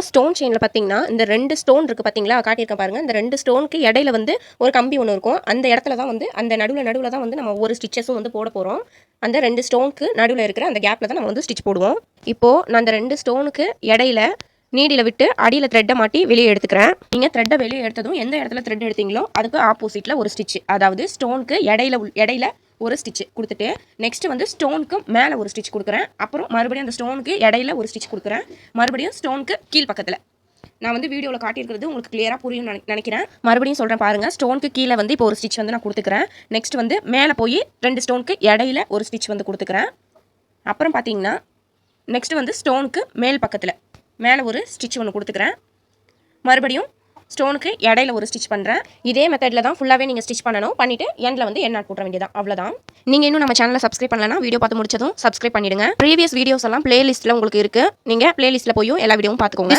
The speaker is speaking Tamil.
ஸ்டோன் செயினில் பார்த்தீங்கன்னா இந்த 2 ஸ்டோன் இருக்குது பார்த்தீங்களா, காட்டியிருக்கேன் பாருங்கள். இந்த 2 ஸ்டோனுக்கு இடையில வந்து ஒரு கம்பி ஒன்று இருக்கும். அந்த இடத்துல தான் வந்து அந்த நடுவில் தான் வந்து நம்ம ஒவ்வொரு ஸ்டிச்சஸும் வந்து போட போகிறோம். அந்த 2 ஸ்டோனுக்கு நடுவில் இருக்கிற அந்த கேப்பில் தான் நம்ம வந்து ஸ்டிச் போடுவோம். இப்போது நான் அந்த 2 ஸ்டோனுக்கு இடையில நீடியில் விட்டு அடியில் த்ரெட்டை மாட்டி வெளியே எடுத்துக்கிறேன். நீங்கள் த்ரெட்டை வெளியே எடுத்ததும் எந்த இடத்துல த்ரெட் எடுத்தீங்களோ அதுக்கு ஆப்போசிட்டில் ஒரு ஸ்டிச், அதாவது ஸ்டோனுக்கு இடையில ஒரு ஸ்டிச் கொடுத்துட்டு நெக்ஸ்ட் வந்து ஸ்டோனுக்கு மேலே ஒரு ஸ்டிச் கொடுக்குறேன். அப்புறம் மறுபடியும் அந்த ஸ்டோனுக்கு இடையில ஒரு ஸ்டிச் கொடுக்குறேன். மறுபடியும் ஸ்டோனுக்கு கீழ் பக்கத்தில் நான் வந்து வீடியோவில் காட்டியிருக்கிறது உங்களுக்கு கிளியராக புரியும் நினைக்கிறேன். மறுபடியும் சொல்கிறேன் பாருங்கள். ஸ்டோனுக்கு கீழே வந்து இப்போ ஒரு ஸ்டிச் வந்து நான் கொடுத்துக்கிறேன். நெக்ஸ்ட் வந்து மேலே போய் 2 ஸ்டோனுக்கு இடையில ஒரு ஸ்டிச் வந்து கொடுத்துக்கிறேன். அப்புறம் பார்த்தீங்கன்னா நெக்ஸ்ட் வந்து ஸ்டோனுக்கு மேல் பக்கத்தில் மேலே ஒரு ஸ்டிச் ஒன்று கொடுத்துக்கிறேன். மறுபடியும் ஸ்டோனுக்கு இடையில ஒரு ஸ்டிச் பண்ணுறேன். இதே மெத்தடில் தான் ஃபுல்லாகவே நீங்கள் ஸ்டிச் பண்ணணும். பண்ணிவிட்டு எண்டில் வந்து எண்ணாட் போட்டுற வேண்டியதான், அவ்வளோதான். நீங்கள் இன்னும் நம்ம சேனலை சப்ஸ்கிரைப் பண்ணலன்னா வீடியோ பார்த்து முடிச்சதும் சப்ஸ்கிரைப் பண்ணிடுங்க. ப்ரீவியஸ் வீடியோஸ் எல்லாம் பிளேலிஸ்ட்டில் உங்களுக்கு இருக்குது. நீங்கள் பிளேலிஸ்ட்டில் போய் எல்லா வீடியோவும் பார்த்துக்கோங்க.